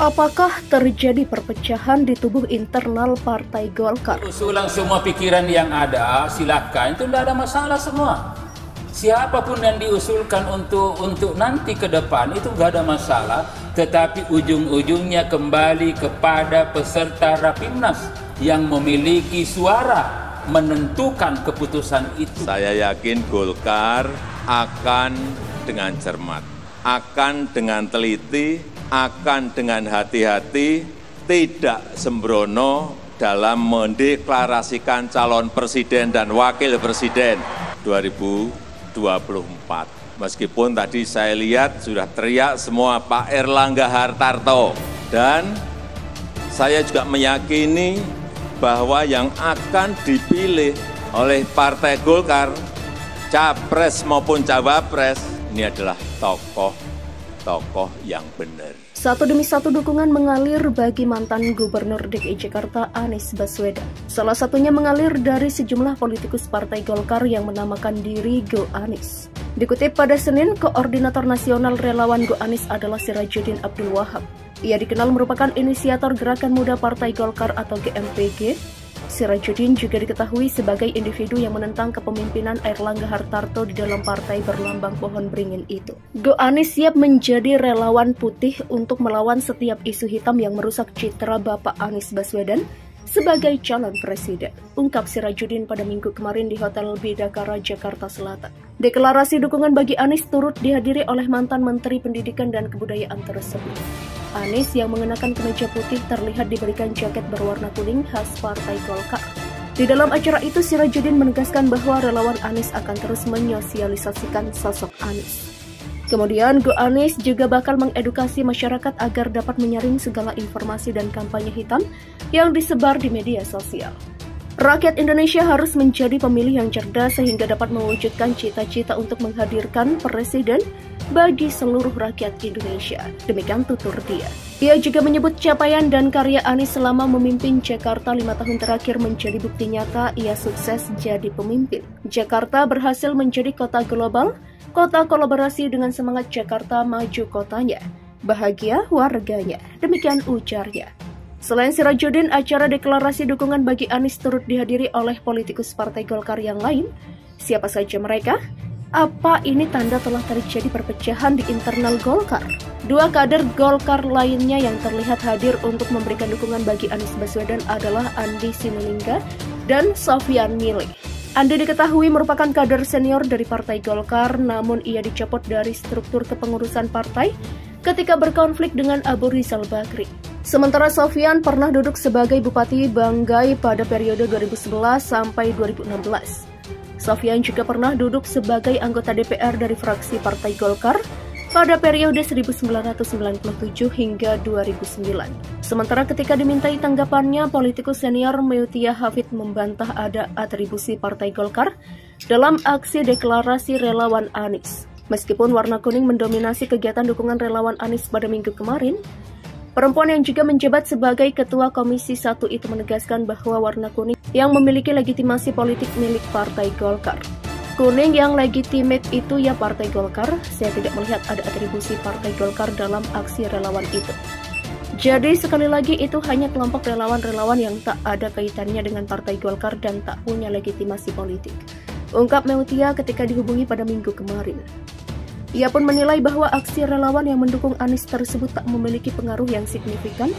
Apakah terjadi perpecahan di tubuh internal Partai Golkar? Usulan semua pikiran yang ada, silakan, itu tidak ada masalah semua. Siapapun yang diusulkan untuk nanti ke depan itu nggak ada masalah, tetapi ujung-ujungnya kembali kepada peserta Rapimnas yang memiliki suara menentukan keputusan itu. Saya yakin Golkar akan dengan cermat, akan dengan teliti, akan dengan hati-hati, tidak sembrono dalam mendeklarasikan calon presiden dan wakil presiden 2024. Meskipun tadi saya lihat sudah teriak semua Pak Erlangga Hartarto, dan saya juga meyakini bahwa yang akan dipilih oleh Partai Golkar, capres maupun cawapres, ini adalah tokoh yang benar. Satu demi satu dukungan mengalir bagi mantan Gubernur DKI Jakarta Anies Baswedan. Salah satunya mengalir dari sejumlah politikus Partai Golkar yang menamakan diri Go Anies. Dikutip pada Senin, Koordinator Nasional Relawan Go Anies adalah Sirajuddin Abdul Wahab. Ia dikenal merupakan inisiator Gerakan Muda Partai Golkar atau GMPG. Sirajuddin juga diketahui sebagai individu yang menentang kepemimpinan Erlangga Hartarto di dalam partai berlambang pohon beringin itu. Go Anies siap menjadi relawan putih untuk melawan setiap isu hitam yang merusak citra Bapak Anies Baswedan sebagai calon presiden, ungkap Sirajuddin pada Minggu kemarin di Hotel Bidakara, Jakarta Selatan. Deklarasi dukungan bagi Anies turut dihadiri oleh mantan Menteri Pendidikan dan Kebudayaan tersebut. Anies yang mengenakan kemeja putih terlihat diberikan jaket berwarna kuning khas Partai Golkar. Di dalam acara itu, Sirajuddin menegaskan bahwa relawan Anies akan terus menyosialisasikan sosok Anies. Kemudian, Go Anies juga bakal mengedukasi masyarakat agar dapat menyaring segala informasi dan kampanye hitam yang disebar di media sosial. Rakyat Indonesia harus menjadi pemilih yang cerdas sehingga dapat mewujudkan cita-cita untuk menghadirkan presiden bagi seluruh rakyat Indonesia. Demikian tutur dia. Ia juga menyebut capaian dan karya Anies selama memimpin Jakarta 5 tahun terakhir menjadi bukti nyata ia sukses jadi pemimpin. Jakarta berhasil menjadi kota global, kota kolaborasi dengan semangat Jakarta maju kotanya, bahagia warganya. Demikian ujarnya. Selain Sirajuddin, acara deklarasi dukungan bagi Anies turut dihadiri oleh politikus Partai Golkar yang lain. Siapa saja mereka? Apa ini tanda telah terjadi perpecahan di internal Golkar? Dua kader Golkar lainnya yang terlihat hadir untuk memberikan dukungan bagi Anies Baswedan adalah Andi Sinulinga dan Sofyan Mile. Andi diketahui merupakan kader senior dari Partai Golkar, namun ia dicopot dari struktur kepengurusan partai ketika berkonflik dengan Abu Rizal Bakri. Sementara Sofyan pernah duduk sebagai Bupati Banggai pada periode 2011 sampai 2016. Sofyan juga pernah duduk sebagai anggota DPR dari fraksi Partai Golkar pada periode 1997 hingga 2009. Sementara ketika dimintai tanggapannya, politikus senior Meutia Hafid membantah ada atribusi Partai Golkar dalam aksi deklarasi relawan Anies. Meskipun warna kuning mendominasi kegiatan dukungan relawan Anies pada Minggu kemarin, perempuan yang juga menjabat sebagai Ketua Komisi 1 itu menegaskan bahwa warna kuning yang memiliki legitimasi politik milik Partai Golkar. Kuning yang legitimate itu ya Partai Golkar, saya tidak melihat ada atribusi Partai Golkar dalam aksi relawan itu. Jadi sekali lagi itu hanya kelompok relawan-relawan yang tak ada kaitannya dengan Partai Golkar dan tak punya legitimasi politik, ungkap Meutia ketika dihubungi pada Minggu kemarin. Ia pun menilai bahwa aksi relawan yang mendukung Anies tersebut tak memiliki pengaruh yang signifikan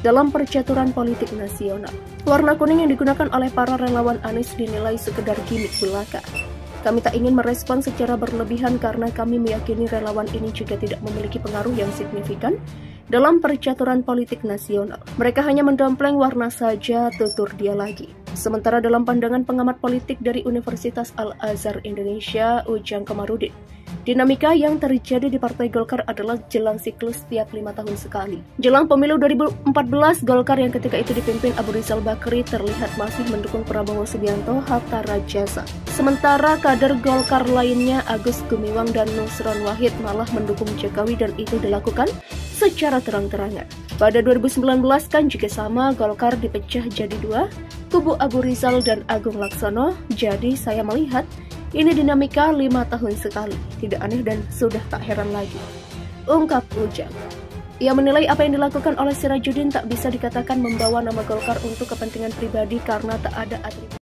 dalam percaturan politik nasional. Warna kuning yang digunakan oleh para relawan Anies dinilai sekedar gimmick belaka. Kami tak ingin merespon secara berlebihan karena kami meyakini relawan ini juga tidak memiliki pengaruh yang signifikan dalam percaturan politik nasional. Mereka hanya mendompleng warna saja, tutur dia lagi. Sementara dalam pandangan pengamat politik dari Universitas Al-Azhar Indonesia, Ujang Komarudin, dinamika yang terjadi di Partai Golkar adalah jelang siklus tiap 5 tahun sekali. Jelang pemilu 2014, Golkar yang ketika itu dipimpin Abu Rizal Bakri terlihat masih mendukung Prabowo Subianto Hatta Rajasa. Sementara kader Golkar lainnya Agus Gumiwang dan Nusron Wahid malah mendukung Jokowi dan itu dilakukan secara terang-terangan. Pada 2019 kan juga sama, Golkar dipecah jadi dua, kubu Abu Rizal dan Agung Laksono. Jadi saya melihat ini dinamika 5 tahun sekali, tidak aneh dan sudah tak heran lagi, ungkap Ujang. Ia menilai apa yang dilakukan oleh Sirajuddin tak bisa dikatakan membawa nama Golkar untuk kepentingan pribadi karena tak ada atribut